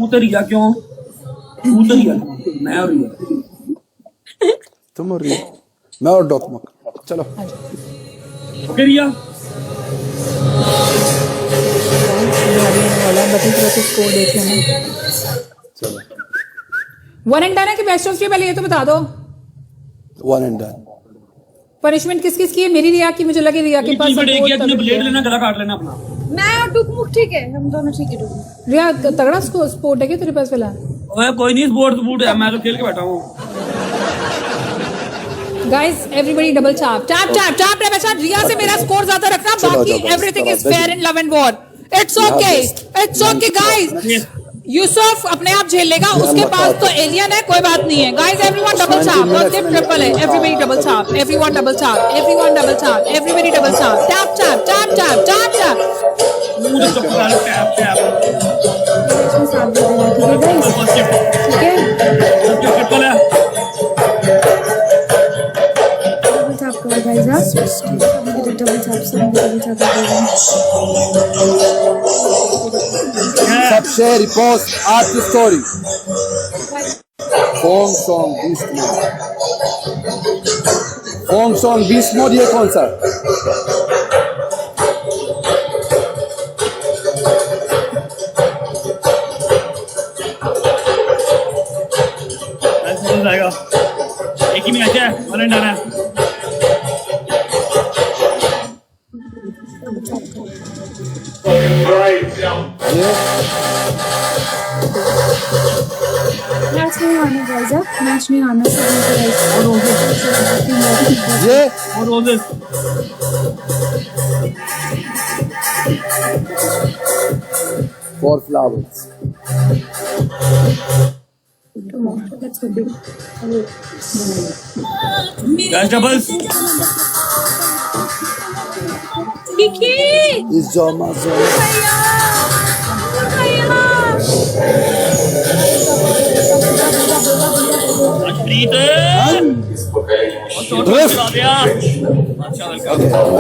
तू तो रिया क्यों? तू तो रिया, मैं और रिया। तुम और रिया, मैं और डॉकमक। चलो ओके रिया। स्कोर देख लेना। चलो, 1 and done है कि बेस्ट ऑफ 3? पहले ये तो बता दो। 1 and done। पनिशमेंट किस किस की है? मेरी रिया की, मुझे लगे रिया के पास तूने ब्लेड लेना, गला काट लेना अपना। मैं और टुकमुक ठीक है, हम दोनों ठीक है। टुकमुक रिया तगड़ा स्पोर्ट है क्या तेरे पास फिलहाल? ओए कोई नहीं, स्पोर्ट्स बूट है, मैं तो खेल के बैठा हूँ। Guys everybody double tap tap tap tap tap. अच्छा रिया से मेरा स्कोर ज्यादा रखना, बाकी everything is fair in love and war. It's okay guys. Yusuf अपने आप झेल लेगा, उसके पास तो एलियन है, कोई बात नहीं है। गाइस एवरीवन डबल टैप, और सिर्फ ट्रिपल है। Everybody double tap, everyone double tap, everyone double tap, everybody double tap, tap tap tap tap tap tap. मुझे चुप कर, टैप टैप। इसमें साथ दे देना, ठीक है गाइस? ठीक है, ट्रिपल है। डबल टैप करो गाइस। डबल टैप से डबल टैप। सबसे repost art story song beast mode. ये कौन सा? एक ही मैच है, 1 and done है। मैच नहीं आना गाइस, मैच नहीं आना ये और roses. For flowers. Guys doubles. इस जोमा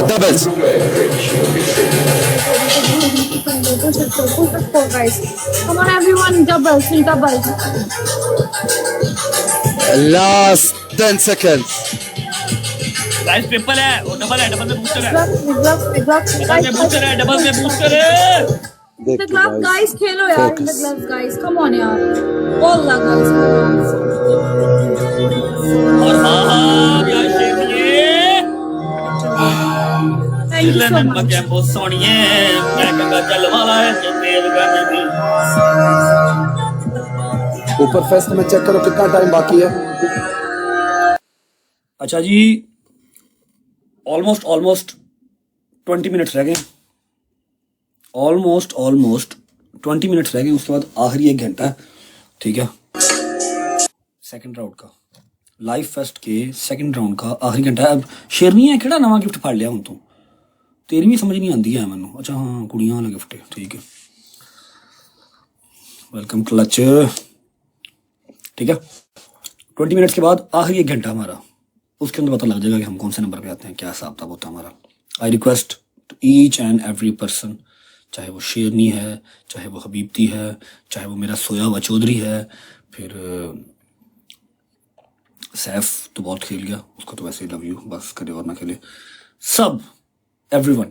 doubles. Come on everyone, doubles in doubles. Last 10 seconds. Guys triple है, वो डबल है, डबल में बूस्टर है। Gloves, डबल में बूस्टर है, डबल में बूस्टर है। the glove guys, खेलो यार, in the gloves guys, come on यार, wallah guys. और हाँ यार शेरिए, Thank you so much. मगे बहुत सोनी है, मैं कंगा चल वाला है, जो तेल गाने भी। ऊपर फेस्ट में चेक करो कितना टाइम बाकी है। अच्छा जी, ऑलमोस्ट 20 मिनट्स रह गए। ऑलमोस्ट 20 मिनट्स रह गए, उसके बाद आखिरी 1 घंटा है, ठीक है। सेकंड राउंड का, लाइव फेस्ट के सेकंड राउंड का आखिरी घंटा है। अब शेरनी है किहड़ा नवा गिफ्ट फड़ लिया हूं तू? तेरी भी समझ नहीं आती है मैनू। अच्छा हाँ, कुड़ियां वाला गिफ्ट है, ठीक है। वेलकम क्लच, ठीक है। 20 मिनट्स के बाद आखिरी 1 घंटा हमारा, उसके अंदर पता लग जाएगा कि हम कौन से नंबर पे आते हैं, क्या हिसाब किताब होता है हमारा। I request to each and every person, चाहे वो शेरनी है, चाहे वो हबीबती है, चाहे वो मेरा सोया हुआ चौधरी है, फिर सैफ तो बहुत खेल गया, उसको तो वैसे ही लव यू, बस करे और ना खेले। सब एवरीवन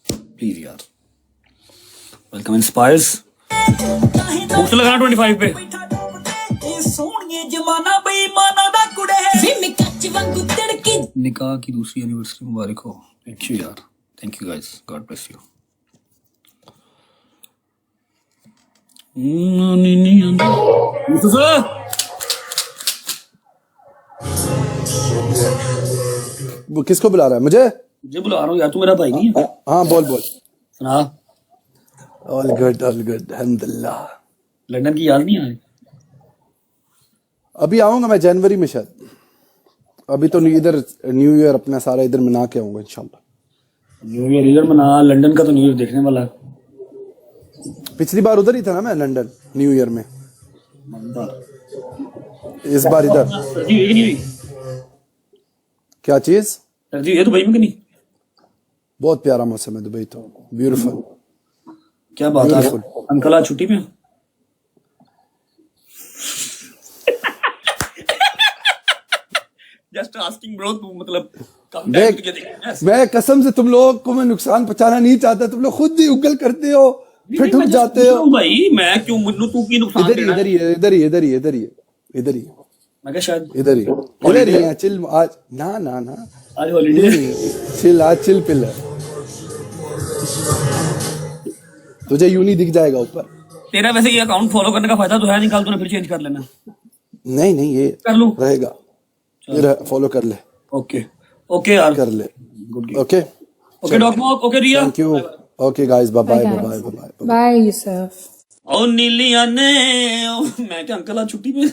प्लीज यार, वेलकम इंस्पायर्स। बूस्ट लगाना 25 पे। निकाह की दूसरी एनिवर्सरी मुबारक हो। थैंक यू यार, thank you guys, God bless you. वो किसको बुला रहा है? मुझे बुला रहा हूँ यार, तू मेरा भाई नहीं है। हाँ बोल सुना। ऑल गुड अल्हम्दुलिल्लाह। लंदन की याद नहीं आ रही? अभी आऊंगा मैं जनवरी में शायद। अभी तो इधर न्यू ईयर अपना सारा इधर मना के आऊंगा इंशाल्लाह। न्यू ईयर इधर मना, लंदन का तो न्यू ईयर देखने वाला है। पिछली बार उधर ही था ना मैं, लंदन न्यू ईयर में। इस बार इधर सर्दी हुई कि नहीं हुई? क्या चीज? सर्दी है दुबई में कि नहीं? बहुत प्यारा मौसम है दुबई तो, ब्यूटीफुल। क्या बात है। अंकल आज छुट्टी पे? जस्ट आस्किंग ब्रो, तू मतलब कम टाइम तुझे देखना। मैं कसम से तुम लोगों को मैं नुकसान पहुंचाना नहीं चाहता, तुम लोग खुद ही उगल करते हो, फिर ठुक जाते हो। भाई मैं क्यों मन्नू, तू की नुकसान इधर ही इधर ही इधर ही इधर ही इधर ही इधर ही मैं क्या शायद इधर ही है। चिल आज ना ना ना आज हॉलीडे चिल, आज चिल पिल है। तुझे यूं नहीं दिख जाएगा ऊपर। तेरा वैसे ये अकाउंट फॉलो करने का फायदा तो है नहीं, कल तूने फिर चेंज कर लेना। नहीं नहीं ये कर लूं? रहेगा, ये फॉलो कर ले। ओके ओके यार, कर ले। Good okay okay dog, okay Riya, thank you. Okay guys, bye bye Bye, bye guys. Bye bye. Bye, Yusuf. ओ नीलिया ने मैं क्या अंकल आज छुट्टी पे